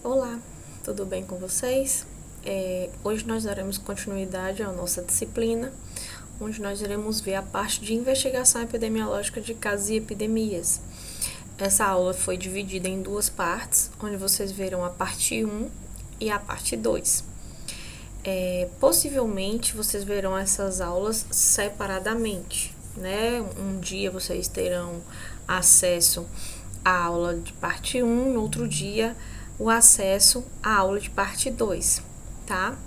Olá, tudo bem com vocês? Hoje nós daremos continuidade à nossa disciplina, onde nós iremos ver a parte de investigação epidemiológica de casos e epidemias. Essa aula foi dividida em duas partes, onde vocês verão a parte 1 e a parte 2. Possivelmente vocês verão essas aulas separadamente, né? Um dia vocês terão acesso à aula de parte 1, no outro dia o acesso à aula de parte 2, tá?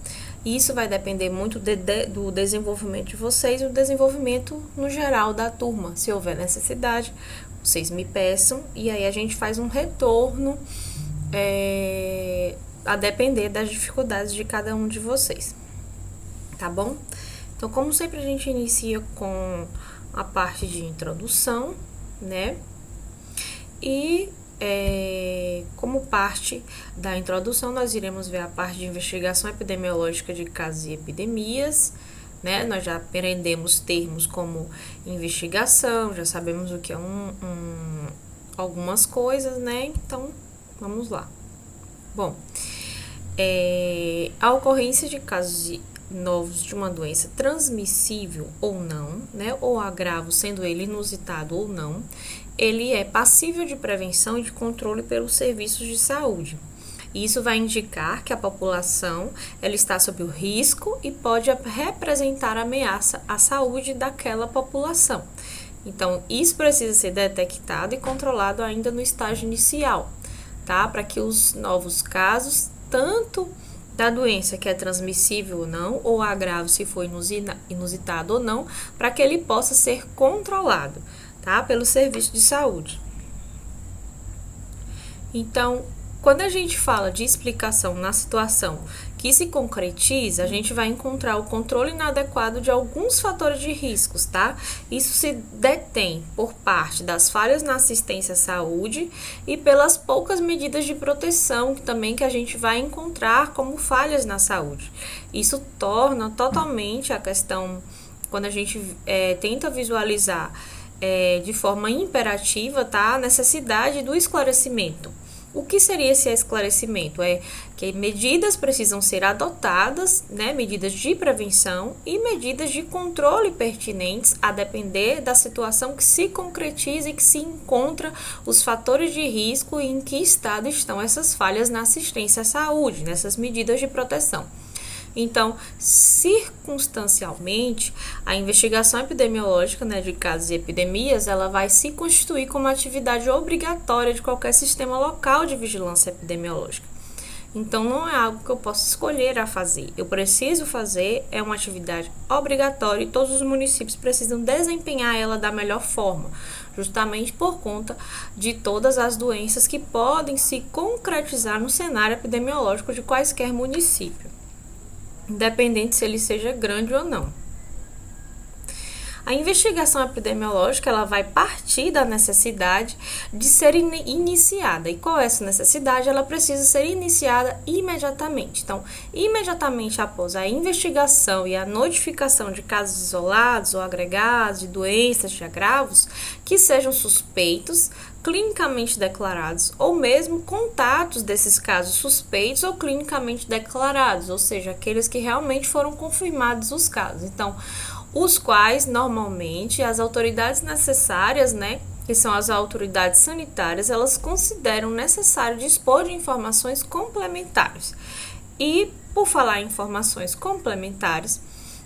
Isso vai depender muito do desenvolvimento de vocês e do desenvolvimento no geral da turma. Se houver necessidade, vocês me peçam e aí a gente faz um retorno a depender das dificuldades de cada um de vocês, tá bom? Então, como sempre, a gente inicia com a parte de introdução, né? E como parte da introdução, nós iremos ver a parte de investigação epidemiológica de casos e epidemias, né? Nós já aprendemos termos como investigação, já sabemos o que é algumas coisas, né? Então, vamos lá. Bom, a ocorrência de casos novos de uma doença transmissível ou não, né? Ou agravo, sendo ele inusitado ou não, ele é passível de prevenção e de controle pelos serviços de saúde. Isso vai indicar que a população ela está sob o risco e pode representar ameaça à saúde daquela população. Então, isso precisa ser detectado e controlado ainda no estágio inicial, tá? Para que os novos casos, tanto da doença que é transmissível ou não, ou agravo se for inusitado ou não, para que ele possa ser controlado, tá? Pelo serviço de saúde. Então, quando a gente fala de explicação na situação que se concretiza, a gente vai encontrar o controle inadequado de alguns fatores de riscos, tá? Isso se detém por parte das falhas na assistência à saúde e pelas poucas medidas de proteção também que a gente vai encontrar como falhas na saúde. Isso torna totalmente a questão, quando a gente tenta visualizar de forma imperativa, tá? A necessidade do esclarecimento. O que seria esse esclarecimento? É que medidas precisam ser adotadas, né? Medidas de prevenção e medidas de controle pertinentes a depender da situação que se concretiza e que se encontra os fatores de risco e em que estado estão essas falhas na assistência à saúde, nessas medidas de proteção. Então, circunstancialmente, a investigação epidemiológica, né, de casos e epidemias, ela vai se constituir como atividade obrigatória de qualquer sistema local de vigilância epidemiológica. Então, não é algo que eu posso escolher a fazer. Eu preciso fazer, é uma atividade obrigatória e todos os municípios precisam desempenhar ela da melhor forma, justamente por conta de todas as doenças que podem se concretizar no cenário epidemiológico de quaisquer município, independente se ele seja grande ou não. A investigação epidemiológica ela vai partir da necessidade de ser iniciada. E qual é essa necessidade? Ela precisa ser iniciada imediatamente. Então, imediatamente após a investigação e a notificação de casos isolados ou agregados de doenças de agravos que sejam suspeitos, clinicamente declarados ou mesmo contatos desses casos suspeitos ou clinicamente declarados, ou seja, aqueles que realmente foram confirmados os casos. Então, os quais normalmente as autoridades necessárias, né, que são as autoridades sanitárias, elas consideram necessário dispor de informações complementares. E por falar em informações complementares,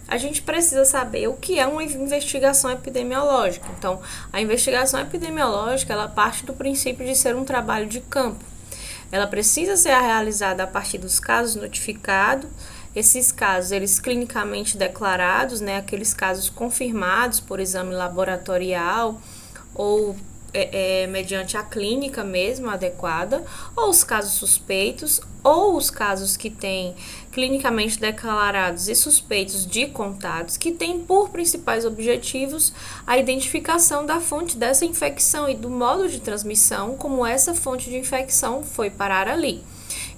a gente precisa saber o que é uma investigação epidemiológica. Então, a investigação epidemiológica, ela parte do princípio de ser um trabalho de campo. Ela precisa ser realizada a partir dos casos notificados. Esses casos, eles clinicamente declarados, né, aqueles casos confirmados por exame laboratorial ou mediante a clínica mesmo adequada, ou os casos suspeitos, ou os casos que têm clinicamente declarados e suspeitos de contatos, que têm por principais objetivos a identificação da fonte dessa infecção e do modo de transmissão, como essa fonte de infecção foi parar ali.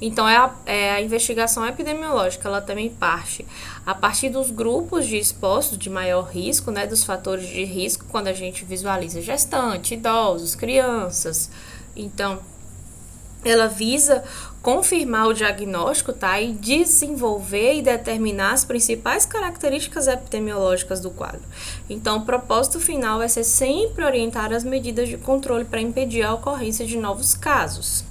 Então, a investigação epidemiológica, ela também parte a partir dos grupos de expostos de maior risco, né, dos fatores de risco, quando a gente visualiza gestante, idosos, crianças. Então, ela visa confirmar o diagnóstico, tá? E desenvolver e determinar as principais características epidemiológicas do quadro. Então, o propósito final vai ser sempre orientar as medidas de controle para impedir a ocorrência de novos casos.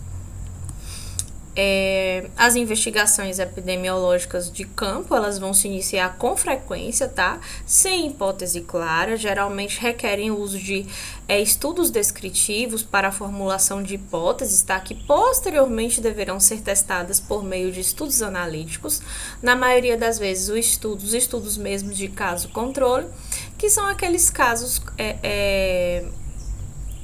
As investigações epidemiológicas de campo, elas vão se iniciar com frequência, tá? Sem hipótese clara, geralmente requerem o uso de estudos descritivos para a formulação de hipóteses, tá? Que posteriormente deverão ser testadas por meio de estudos analíticos. Na maioria das vezes, os estudos mesmos de caso controle, que são aqueles casos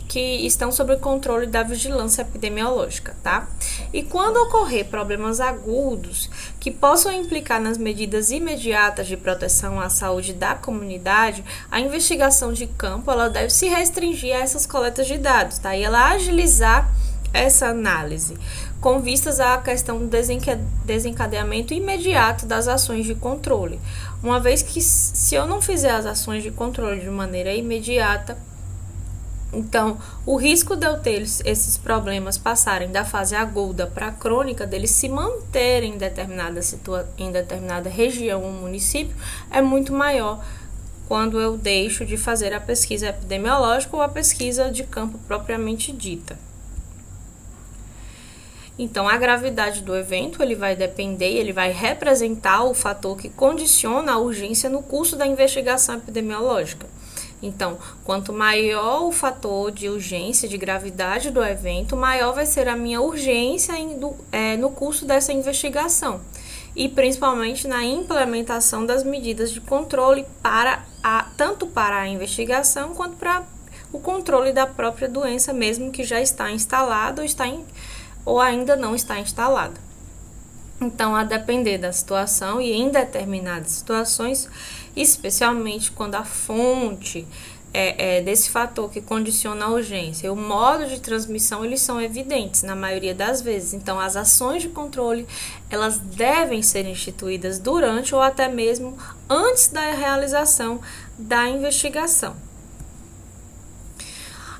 que estão sob o controle da vigilância epidemiológica, tá? E quando ocorrer problemas agudos que possam implicar nas medidas imediatas de proteção à saúde da comunidade, a investigação de campo, ela deve se restringir a essas coletas de dados, tá? E ela agilizar essa análise, com vistas à questão do desencadeamento imediato das ações de controle. Uma vez que, se eu não fizer as ações de controle de maneira imediata, então, o risco de eu ter esses problemas passarem da fase aguda para a crônica, deles se manterem em determinada região ou município, é muito maior quando eu deixo de fazer a pesquisa epidemiológica ou a pesquisa de campo propriamente dita. Então, a gravidade do evento, ele vai representar o fator que condiciona a urgência no curso da investigação epidemiológica. Então, quanto maior o fator de urgência, de gravidade do evento, maior vai ser a minha urgência no curso dessa investigação. E principalmente na implementação das medidas de controle tanto para a investigação quanto para o controle da própria doença, mesmo que já está instalada ou ainda não está instalada. Então, a depender da situação e em determinadas situações, especialmente quando a fonte desse fator que condiciona a urgência e o modo de transmissão, eles são evidentes na maioria das vezes. Então, as ações de controle, elas devem ser instituídas durante ou até mesmo antes da realização da investigação.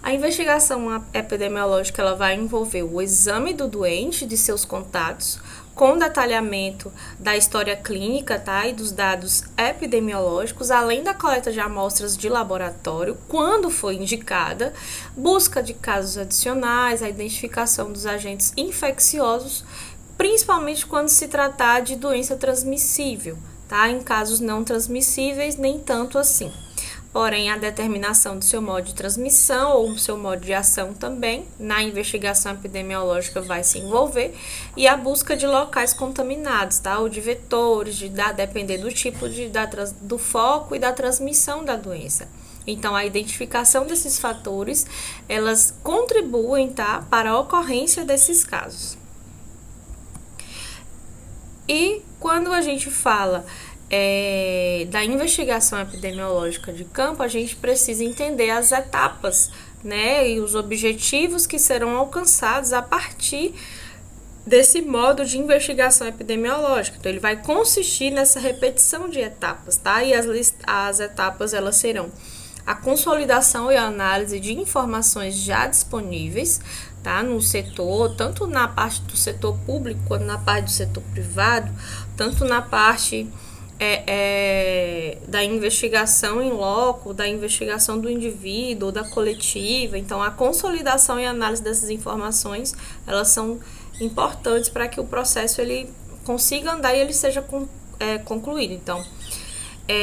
A investigação epidemiológica, ela vai envolver o exame do doente, de seus contatos, com detalhamento da história clínica, tá? E dos dados epidemiológicos, além da coleta de amostras de laboratório, quando for indicada, busca de casos adicionais, a identificação dos agentes infecciosos, principalmente quando se tratar de doença transmissível, tá? Em casos não transmissíveis, nem tanto assim. Porém, a determinação do seu modo de transmissão ou do seu modo de ação também, na investigação epidemiológica vai se envolver, e a busca de locais contaminados, tá? Ou de vetores, depender do tipo do foco e da transmissão da doença. Então, a identificação desses fatores, elas contribuem, tá? Para a ocorrência desses casos. E quando a gente fala da investigação epidemiológica de campo, a gente precisa entender as etapas, né, e os objetivos que serão alcançados a partir desse modo de investigação epidemiológica. Então, ele vai consistir nessa repetição de etapas, tá? E as etapas, elas serão a consolidação e a análise de informações já disponíveis, tá, no setor, tanto na parte do setor público quanto na parte do setor privado, tanto na parte da investigação em loco, da investigação do indivíduo, da coletiva. Então, a consolidação e análise dessas informações, elas são importantes para que o processo ele consiga andar e ele seja concluído. Então,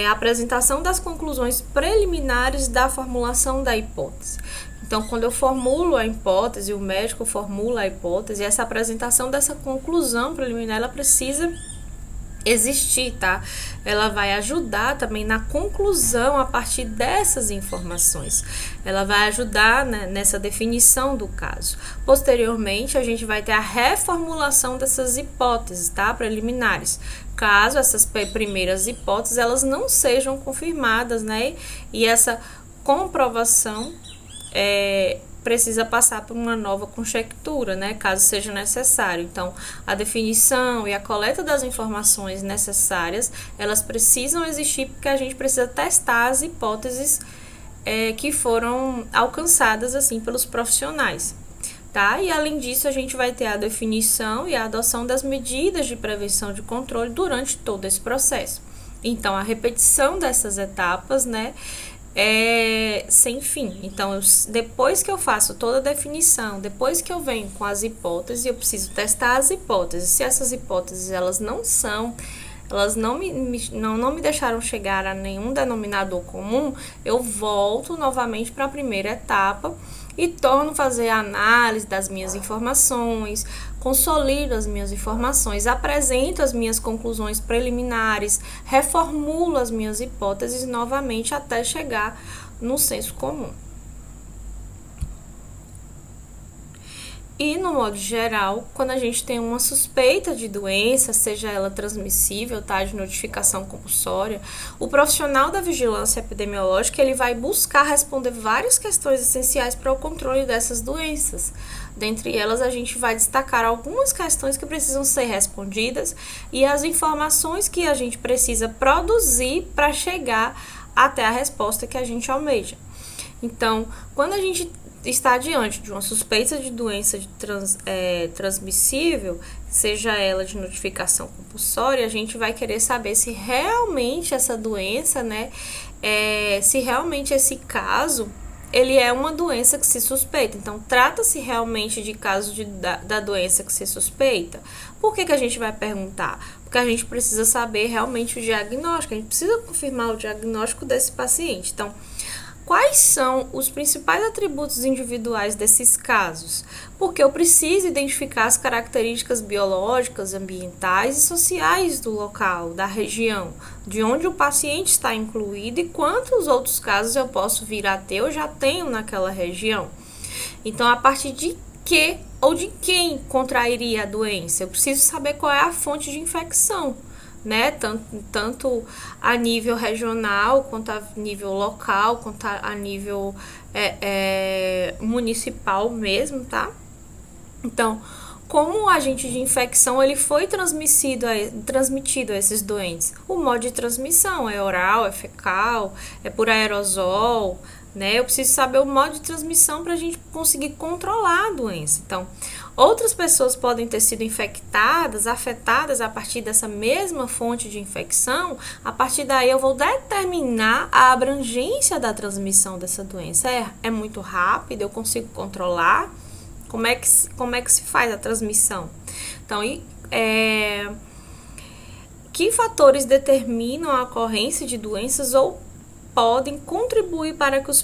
a apresentação das conclusões preliminares da formulação da hipótese. Então, quando eu formulo a hipótese, o médico formula a hipótese, essa apresentação dessa conclusão preliminar, ela precisa existir, tá? Ela vai ajudar também na conclusão a partir dessas informações. Ela vai ajudar, né, nessa definição do caso. Posteriormente, a gente vai ter a reformulação dessas hipóteses, tá? Preliminares. Caso essas primeiras hipóteses, elas não sejam confirmadas, né? E essa comprovação precisa passar por uma nova conjectura, né, caso seja necessário. Então, a definição e a coleta das informações necessárias, elas precisam existir porque a gente precisa testar as hipóteses que foram alcançadas assim pelos profissionais. tá? E além disso, a gente vai ter a definição e a adoção das medidas de prevenção de controle durante todo esse processo. Então, a repetição dessas etapas, né, é sem fim. Então, depois que eu faço toda a definição, depois que eu venho com as hipóteses, eu preciso testar as hipóteses. Se essas hipóteses elas não me deixaram chegar a nenhum denominador comum, eu volto novamente para a primeira etapa e torno a fazer a análise das minhas informações, consolido as minhas informações, apresento as minhas conclusões preliminares, reformulo as minhas hipóteses novamente até chegar no senso comum. E, no modo geral, quando a gente tem uma suspeita de doença, seja ela transmissível, tá, de notificação compulsória, o profissional da vigilância epidemiológica ele vai buscar responder várias questões essenciais para o controle dessas doenças. Dentre elas, a gente vai destacar algumas questões que precisam ser respondidas e as informações que a gente precisa produzir para chegar até a resposta que a gente almeja. Então, quando a gente está diante de uma suspeita de doença transmissível, seja ela de notificação compulsória, a gente vai querer saber se realmente essa doença, né, se realmente esse caso, ele é uma doença que se suspeita. Então, trata-se realmente de caso da doença que se suspeita? Por que a gente vai perguntar? Porque a gente precisa saber realmente o diagnóstico, a gente precisa confirmar o diagnóstico desse paciente. Então, quais são os principais atributos individuais desses casos? Porque eu preciso identificar as características biológicas, ambientais e sociais do local, da região, de onde o paciente está incluído e quantos outros casos eu posso vir a ter ou já tenho naquela região. Então, a partir de que ou de quem contrairia a doença? Eu preciso saber qual é a fonte de infecção, né? Tanto a nível regional, quanto a nível local, quanto a nível municipal mesmo, tá? Então, como o agente de infecção ele foi transmitido a esses doentes? O modo de transmissão é oral, é fecal, é por aerosol, né? Eu preciso saber o modo de transmissão para a gente conseguir controlar a doença. Então, outras pessoas podem ter sido infectadas, afetadas a partir dessa mesma fonte de infecção. A partir daí eu vou determinar a abrangência da transmissão dessa doença. É muito rápido, eu consigo controlar. Como é que se faz a transmissão? Então, que fatores determinam a ocorrência de doenças ou podem contribuir para que os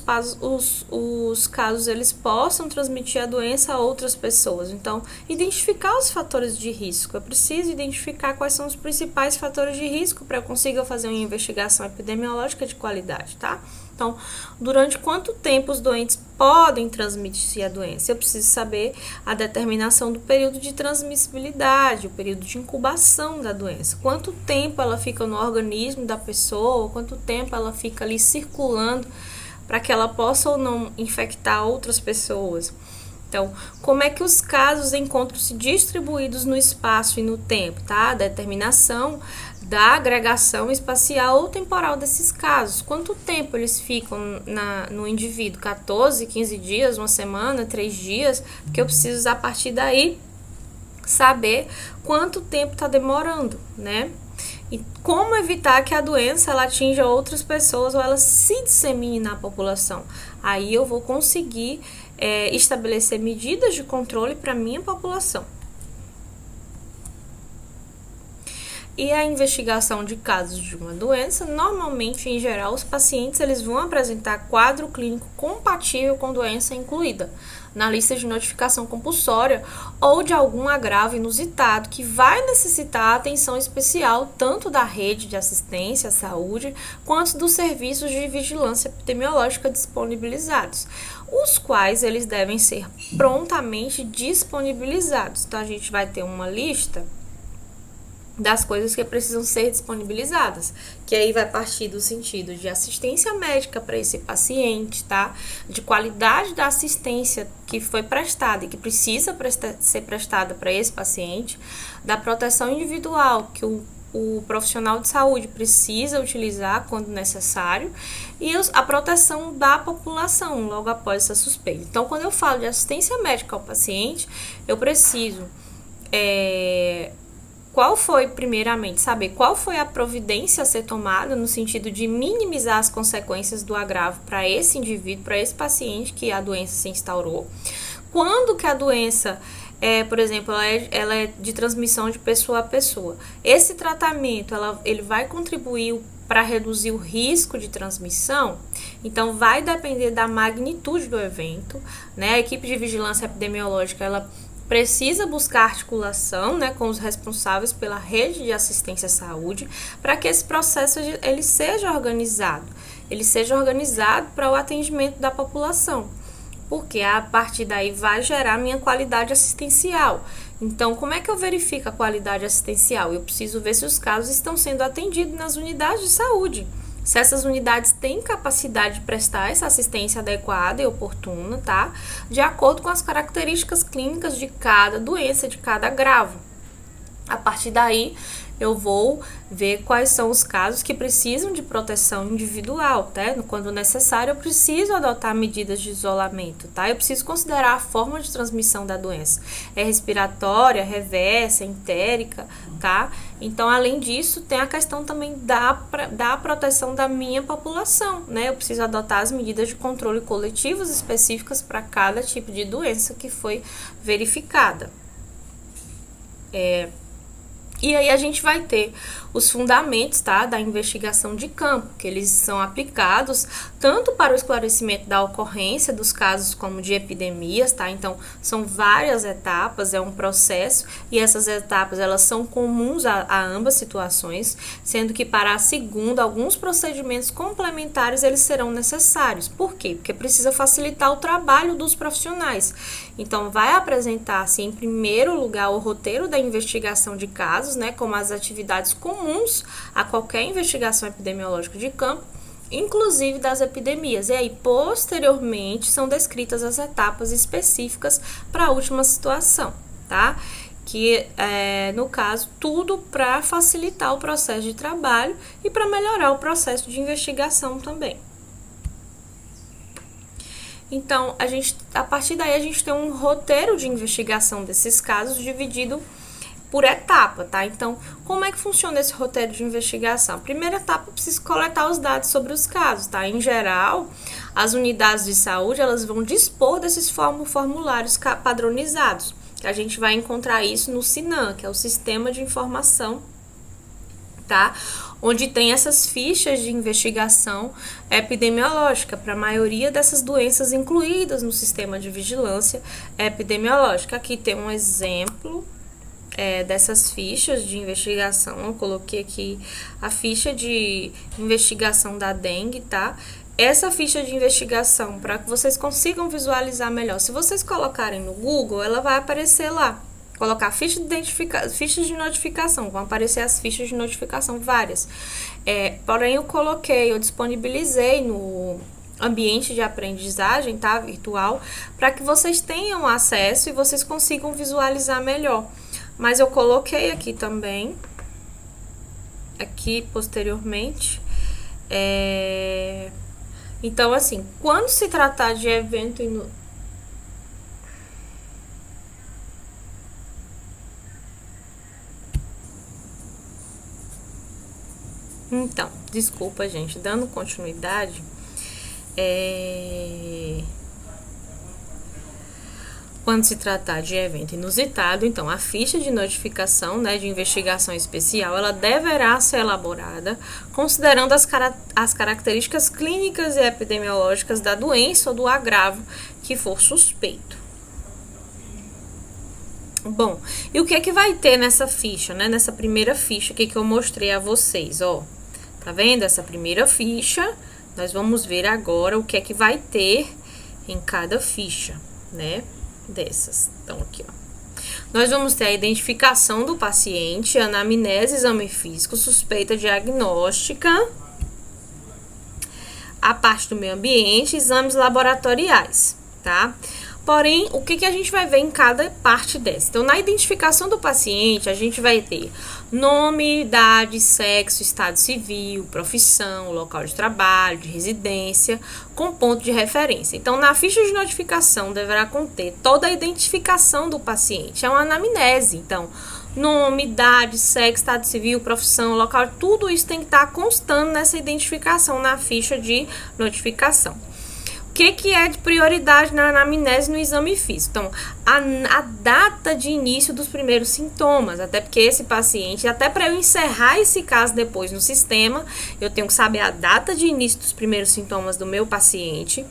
casos eles possam transmitir a doença a outras pessoas. Então, identificar os fatores de risco. Eu preciso identificar quais são os principais fatores de risco para eu consiga fazer uma investigação epidemiológica de qualidade, tá? Então, durante quanto tempo os doentes podem transmitir a doença? Eu preciso saber a determinação do período de transmissibilidade, o período de incubação da doença. Quanto tempo ela fica no organismo da pessoa, quanto tempo ela fica ali circulando para que ela possa ou não infectar outras pessoas. Então, como é que os casos encontram-se distribuídos no espaço e no tempo, tá? A determinação da agregação espacial ou temporal desses casos. Quanto tempo eles ficam no indivíduo? 14, 15 dias, uma semana, 3 dias? Porque eu preciso, a partir daí, saber quanto tempo está demorando, né? E como evitar que a doença ela atinja outras pessoas ou ela se dissemine na população. Aí eu vou conseguir estabelecer medidas de controle para a minha população. E a investigação de casos de uma doença, normalmente, em geral, os pacientes eles vão apresentar quadro clínico compatível com doença incluída na lista de notificação compulsória ou de algum agravo inusitado que vai necessitar atenção especial tanto da rede de assistência à saúde quanto dos serviços de vigilância epidemiológica disponibilizados, os quais eles devem ser prontamente disponibilizados. Então, a gente vai ter uma lista das coisas que precisam ser disponibilizadas, que aí vai partir do sentido de assistência médica para esse paciente, tá? De qualidade da assistência que foi prestada e que precisa ser prestada para esse paciente, da proteção individual que o o profissional de saúde precisa utilizar quando necessário, e a proteção da população logo após essa suspeita. Então, quando eu falo de assistência médica ao paciente, eu preciso primeiramente, saber qual foi a providência a ser tomada no sentido de minimizar as consequências do agravo para esse indivíduo, para esse paciente que a doença se instaurou. Quando que a doença, por exemplo, ela é de transmissão de pessoa a pessoa. Esse tratamento, ele vai contribuir para reduzir o risco de transmissão? Então, vai depender da magnitude do evento, né? A equipe de vigilância epidemiológica, ela precisa buscar articulação, né, com os responsáveis pela rede de assistência à saúde, para que esse processo ele seja organizado para o atendimento da população, porque a partir daí vai gerar minha qualidade assistencial. Então, como é que eu verifico a qualidade assistencial? Eu preciso ver se os casos estão sendo atendidos nas unidades de saúde, se essas unidades têm capacidade de prestar essa assistência adequada e oportuna, tá? De acordo com as características clínicas de cada doença, de cada agravo. A partir daí, eu vou ver quais são os casos que precisam de proteção individual, tá? Quando necessário, eu preciso adotar medidas de isolamento, tá? Eu preciso considerar a forma de transmissão da doença. É respiratória, reversa, entérica, tá? Então, além disso, tem a questão também da proteção da minha população, né? Eu preciso adotar as medidas de controle coletivas específicas para cada tipo de doença que foi verificada. E aí a gente vai ter os fundamentos, tá, da investigação de campo, que eles são aplicados tanto para o esclarecimento da ocorrência dos casos como de epidemias, tá? Então, são várias etapas, é um processo, e essas etapas, elas são comuns a ambas situações, sendo que para a segunda, alguns procedimentos complementares, eles serão necessários. Por quê? Porque precisa facilitar o trabalho dos profissionais. Então, vai apresentar-se, em primeiro lugar, o roteiro da investigação de casos, né, como as atividades comuns a qualquer investigação epidemiológica de campo, inclusive das epidemias. E aí, posteriormente, são descritas as etapas específicas para a última situação, tá? Que no caso, tudo para facilitar o processo de trabalho e para melhorar o processo de investigação também. Então, a partir daí, a gente tem um roteiro de investigação desses casos dividido por etapa, tá? Então, como é que funciona esse roteiro de investigação? Primeira etapa, eu preciso coletar os dados sobre os casos, tá? Em geral, as unidades de saúde, elas vão dispor desses formulários padronizados, que a gente vai encontrar isso no SINAM, que é o Sistema de Informação, tá? Onde tem essas fichas de investigação epidemiológica para a maioria dessas doenças incluídas no sistema de vigilância epidemiológica. Aqui tem um exemplo dessas fichas de investigação. Eu coloquei aqui a ficha de investigação da dengue, tá? Essa ficha de investigação, para que vocês consigam visualizar melhor, se vocês colocarem no Google, ela vai aparecer lá. Colocar fichas de notificação, vão aparecer as fichas de notificação várias. Porém, eu disponibilizei no ambiente de aprendizagem, tá? Virtual, para que vocês tenham acesso e vocês consigam visualizar melhor. Mas eu coloquei aqui também, aqui posteriormente. Então, assim, quando se tratar de evento Então, desculpa, gente, dando continuidade, quando se tratar de evento inusitado, então a ficha de notificação, né, de investigação especial, ela deverá ser elaborada considerando as características clínicas e epidemiológicas da doença ou do agravo que for suspeito. Bom, e o que é que vai ter nessa ficha, né? Nessa primeira ficha aqui que eu mostrei a vocês, ó. Tá vendo? Essa primeira ficha, nós vamos ver agora o que é que vai ter em cada ficha, né? Dessas. Então, aqui, ó. Nós vamos ter a identificação do paciente, anamnese, exame físico, suspeita diagnóstica, a parte do meio ambiente, exames laboratoriais, tá? Porém, o que a gente vai ver em cada parte dessa? Então, na identificação do paciente, a gente vai ter nome, idade, sexo, estado civil, profissão, local de trabalho, de residência, com ponto de referência. Então, na ficha de notificação deverá conter toda a identificação do paciente. É uma anamnese, então, nome, idade, sexo, estado civil, profissão, local, tudo isso tem que estar constando nessa identificação na ficha de notificação. O que é de prioridade na anamnese no exame físico? Então, a data de início dos primeiros sintomas, até porque esse paciente, até para eu encerrar esse caso depois no sistema, eu tenho que saber a data de início dos primeiros sintomas do meu paciente,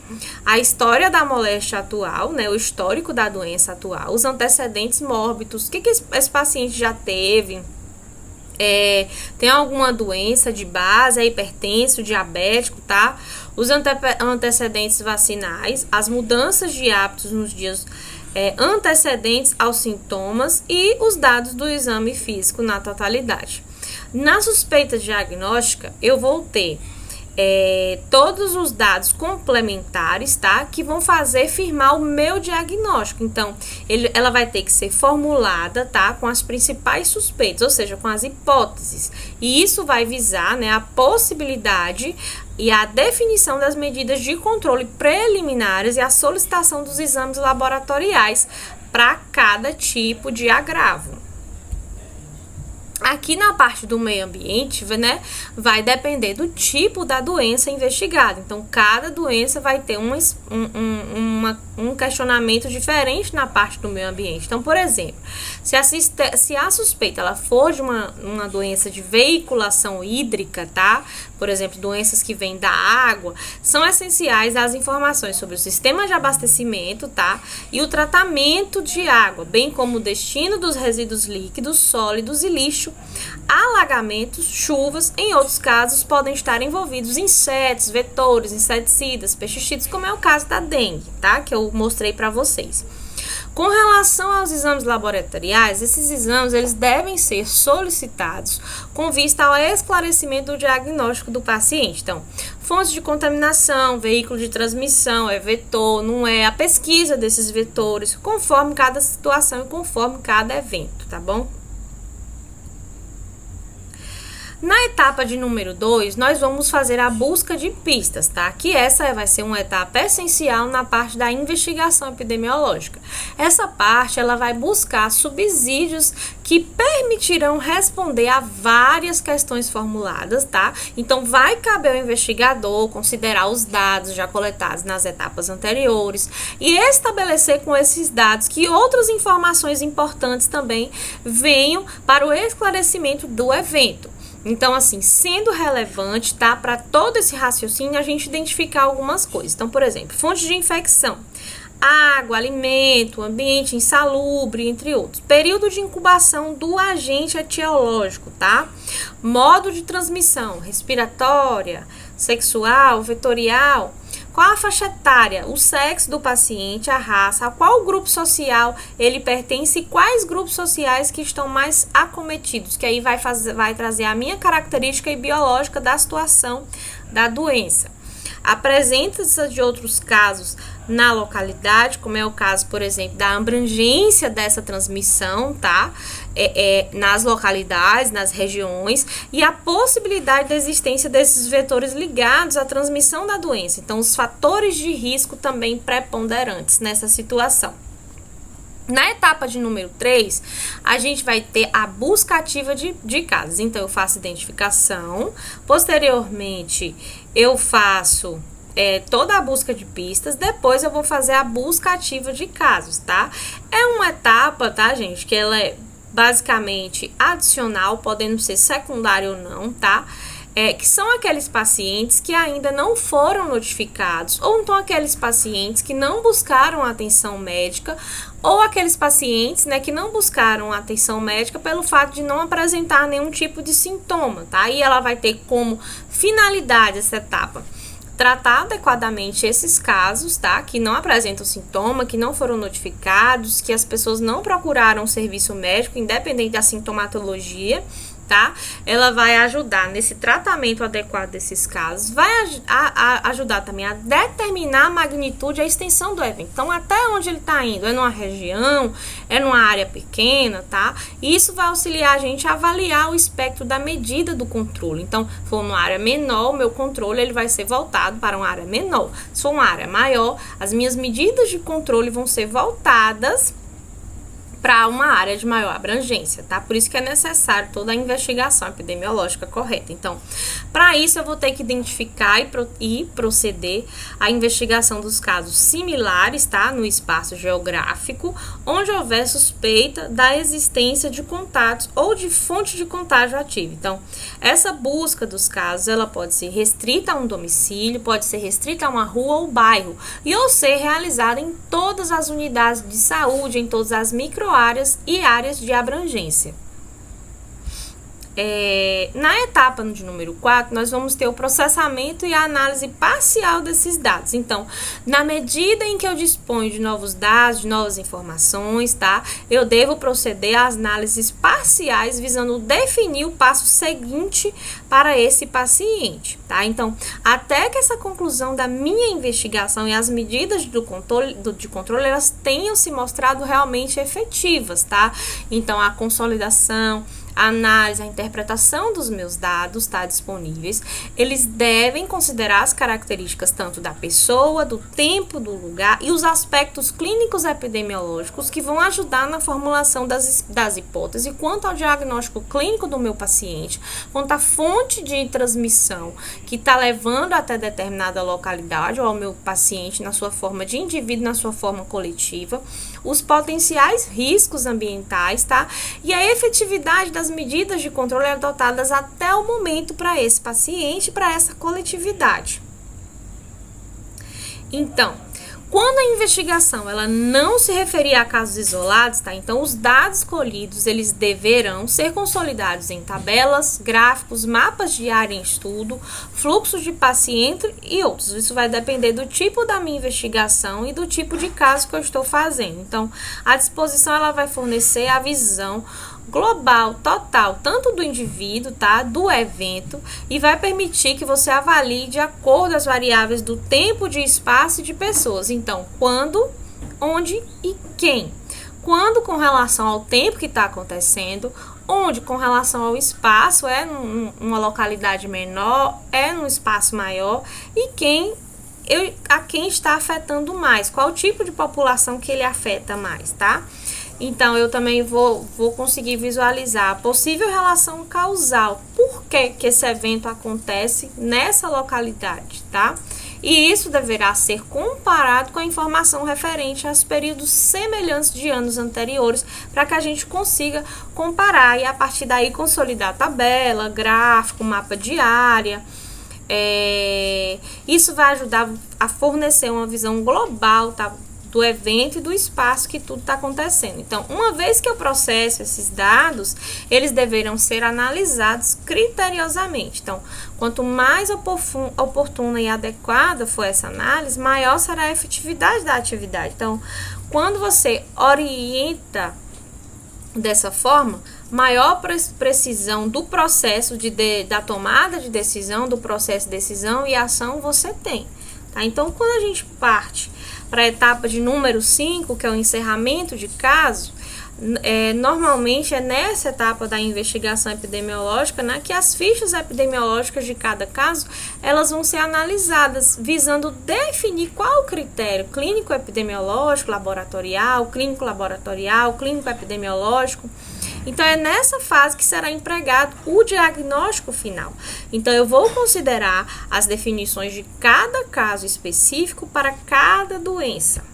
a história da moléstia atual, né, o histórico da doença atual, os antecedentes mórbidos, o que esse paciente já teve, tem alguma doença de base, é hipertenso, diabético, tá? Os antecedentes vacinais, as mudanças de hábitos nos dias antecedentes aos sintomas e os dados do exame físico na totalidade. Na suspeita diagnóstica, eu vou ter todos os dados complementares, tá? Que vão fazer firmar o meu diagnóstico. Então, ela vai ter que ser formulada, tá? Com as principais suspeitas, ou seja, com as hipóteses. E isso vai visar, né, a possibilidade e a definição das medidas de controle preliminares e a solicitação dos exames laboratoriais para cada tipo de agravo. Aqui na parte do meio ambiente, né, vai depender do tipo da doença investigada. Então, cada doença vai ter um questionamento diferente na parte do meio ambiente. Então, por exemplo, se a suspeita ela for de uma doença de veiculação hídrica, tá? Por exemplo, doenças que vêm da água, são essenciais as informações sobre o sistema de abastecimento, tá? E o tratamento de água, bem como o destino dos resíduos líquidos, sólidos e lixo, alagamentos, chuvas. Em outros casos, podem estar envolvidos insetos, vetores, inseticidas, pesticidas, como é o caso da dengue, tá? Que eu mostrei para vocês. Com relação aos exames laboratoriais, esses exames eles devem ser solicitados com vista ao esclarecimento do diagnóstico do paciente. Então, fontes de contaminação, veículo de transmissão, é vetor, não é, a pesquisa desses vetores, conforme cada situação e conforme cada evento, tá bom? Na etapa de número 2, nós vamos fazer a busca de pistas, tá? Que essa vai ser uma etapa essencial na parte da investigação epidemiológica. Essa parte, ela vai buscar subsídios que permitirão responder a várias questões formuladas, tá? Então, vai caber ao investigador considerar os dados já coletados nas etapas anteriores e estabelecer com esses dados que outras informações importantes também venham para o esclarecimento do evento. Então, assim, sendo relevante, tá, para todo esse raciocínio, a gente identificar algumas coisas. Então, por exemplo, fontes de infecção, água, alimento, ambiente insalubre, entre outros. Período de incubação do agente etiológico, tá? Modo de transmissão, respiratória, sexual, vetorial. Qual a faixa etária, o sexo do paciente, a raça, a qual grupo social ele pertence e quais grupos sociais que estão mais acometidos, que aí vai trazer a minha característica biológica da situação da doença. A presença de outros casos na localidade, como é o caso, por exemplo, da abrangência dessa transmissão, tá? Nas localidades, nas regiões, e a possibilidade da existência desses vetores ligados à transmissão da doença. Então, os fatores de risco também preponderantes nessa situação. Na etapa de número 3, a gente vai ter a busca ativa de casos. Então, eu faço identificação, posteriormente eu faço toda a busca de pistas, depois eu vou fazer a busca ativa de casos, tá? É uma etapa, tá, gente, que ela é basicamente adicional, podendo ser secundária ou não, tá? Que são aqueles pacientes que ainda não foram notificados, ou então aqueles pacientes que não buscaram atenção médica, ou aqueles pacientes, né, que não buscaram atenção médica pelo fato de não apresentar nenhum tipo de sintoma, tá? E ela vai ter como finalidade essa etapa tratar adequadamente esses casos, tá? Que não apresentam sintoma, que não foram notificados, que as pessoas não procuraram serviço médico, independente da sintomatologia, tá? Ela vai ajudar nesse tratamento adequado desses casos, vai ajudar também a determinar a magnitude e a extensão do evento. Então, até onde ele está indo? É numa região? É numa área pequena, tá? E isso vai auxiliar a gente a avaliar o espectro da medida do controle. Então, se for numa área menor, o meu controle ele vai ser voltado para uma área menor. Se for uma área maior, as minhas medidas de controle vão ser voltadas para uma área de maior abrangência, tá? Por isso que é necessário toda a investigação epidemiológica correta. Então, para isso eu vou ter que identificar e proceder à investigação dos casos similares, tá? No espaço geográfico, onde houver suspeita da existência de contatos ou de fonte de contágio ativa. Então, essa busca dos casos, ela pode ser restrita a um domicílio, pode ser restrita a uma rua ou bairro, ou ser realizada em todas as unidades de saúde, em todas as microáreas e áreas de abrangência. Na etapa de número 4, nós vamos ter o processamento e a análise parcial desses dados. Então, na medida em que eu disponho de novos dados, de novas informações, tá? Eu devo proceder às análises parciais, visando definir o passo seguinte para esse paciente, tá? Então, até que essa conclusão da minha investigação e as medidas de controle, elas tenham se mostrado realmente efetivas, tá? Então, a consolidação, a análise, a interpretação dos meus dados, tá, disponíveis, eles devem considerar as características tanto da pessoa, do tempo, do lugar e os aspectos clínicos epidemiológicos que vão ajudar na formulação das hipóteses quanto ao diagnóstico clínico do meu paciente, quanto à fonte de transmissão que está levando até determinada localidade ou ao meu paciente na sua forma de indivíduo, na sua forma coletiva, os potenciais riscos ambientais, tá? E a efetividade das medidas de controle adotadas até o momento para esse paciente, para essa coletividade. Então, quando a investigação ela não se referir a casos isolados, tá? Então, os dados colhidos, eles deverão ser consolidados em tabelas, gráficos, mapas de área em estudo, fluxos de paciente e outros. Isso vai depender do tipo da minha investigação e do tipo de caso que eu estou fazendo. Então, a disposição ela vai fornecer a visão global, total, tanto do indivíduo, tá, do evento, e vai permitir que você avalie de acordo as variáveis do tempo, de espaço e de pessoas. Então, quando, onde e quem. Quando com relação ao tempo que está acontecendo, onde com relação ao espaço, é numa localidade menor, é num espaço maior, e a quem está afetando mais, qual tipo de população que ele afeta mais, tá? Então, eu também vou conseguir visualizar a possível relação causal. Por que esse evento acontece nessa localidade, tá? E isso deverá ser comparado com a informação referente aos períodos semelhantes de anos anteriores, para que a gente consiga comparar e, a partir daí, consolidar tabela, gráfico, mapa de área. Isso vai ajudar a fornecer uma visão global, tá, do evento e do espaço que tudo está acontecendo. Então, uma vez que eu processo esses dados, eles deverão ser analisados criteriosamente. Então, quanto mais oportuna e adequada for essa análise, maior será a efetividade da atividade. Então, quando você orienta dessa forma, maior precisão do processo da tomada de decisão, do processo de decisão e ação você tem. Tá? Então, quando a gente parte para a etapa de número 5, que é o encerramento de caso, normalmente é nessa etapa da investigação epidemiológica, né, que as fichas epidemiológicas de cada caso, elas vão ser analisadas, visando definir qual o critério clínico-epidemiológico, laboratorial, clínico-laboratorial, clínico-epidemiológico. Então, é nessa fase que será empregado o diagnóstico final. Então, eu vou considerar as definições de cada caso específico para cada doença.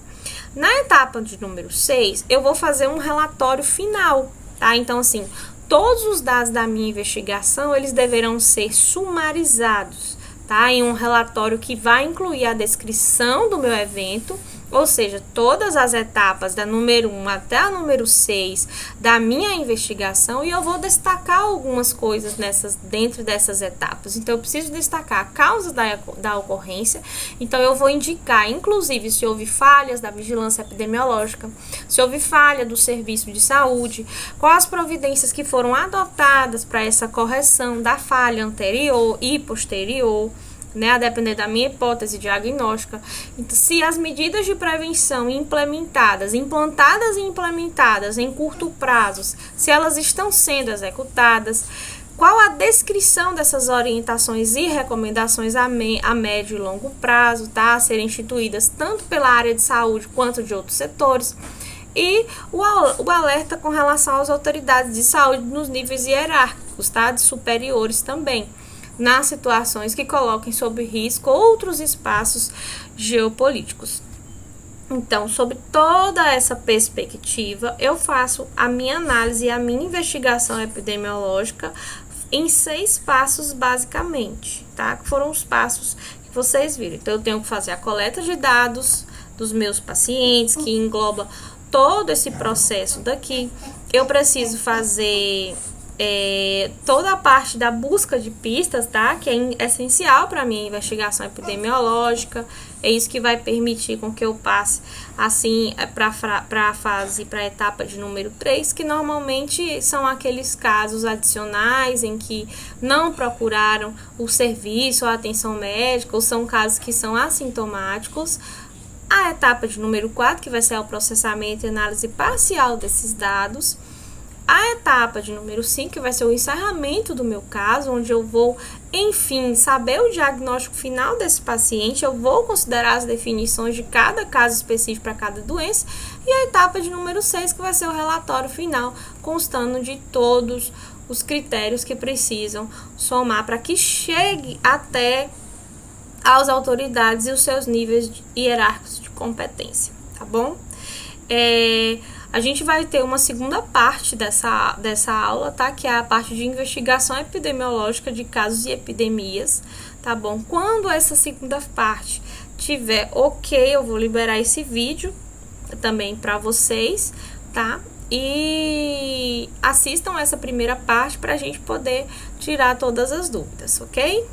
Na etapa de número 6, eu vou fazer um relatório final, tá? Então, assim, todos os dados da minha investigação, eles deverão ser sumarizados, tá? Em um relatório que vai incluir a descrição do meu evento, ou seja, todas as etapas da número 1 até a número 6 da minha investigação, e eu vou destacar algumas coisas dentro dessas etapas. Então, eu preciso destacar a causa da ocorrência, então eu vou indicar, inclusive, se houve falhas da vigilância epidemiológica, se houve falha do serviço de saúde, quais as providências que foram adotadas para essa correção da falha anterior e posterior, né, a depender da minha hipótese diagnóstica. Então, se as medidas de prevenção implantadas e implementadas em curto prazo, se elas estão sendo executadas, qual a descrição dessas orientações e recomendações a médio e longo prazo, tá, a serem instituídas tanto pela área de saúde quanto de outros setores, e o alerta com relação às autoridades de saúde nos níveis hierárquicos, tá, de superiores também, nas situações que coloquem sob risco outros espaços geopolíticos. Então, sobre toda essa perspectiva, eu faço a minha análise e a minha investigação epidemiológica em 6 passos, basicamente, tá? Que foram os passos que vocês viram. Então, eu tenho que fazer a coleta de dados dos meus pacientes, que engloba todo esse processo daqui. Eu preciso fazer toda a parte da busca de pistas, tá? Que é essencial para a minha investigação epidemiológica. É isso que vai permitir com que eu passe, assim, para a etapa de número 3, que normalmente são aqueles casos adicionais em que não procuraram o serviço ou a atenção médica, ou são casos que são assintomáticos. A etapa de número 4, que vai ser o processamento e análise parcial desses dados. A etapa de número 5, que vai ser o encerramento do meu caso, onde eu vou, enfim, saber o diagnóstico final desse paciente, eu vou considerar as definições de cada caso específico para cada doença, e a etapa de número 6, que vai ser o relatório final, constando de todos os critérios que precisam somar para que chegue até às autoridades e os seus níveis hierárquicos de competência, tá bom? A gente vai ter uma segunda parte dessa aula, tá? Que é a parte de investigação epidemiológica de casos e epidemias, tá bom? Quando essa segunda parte tiver ok, eu vou liberar esse vídeo também para vocês, tá? E assistam essa primeira parte para a gente poder tirar todas as dúvidas, ok?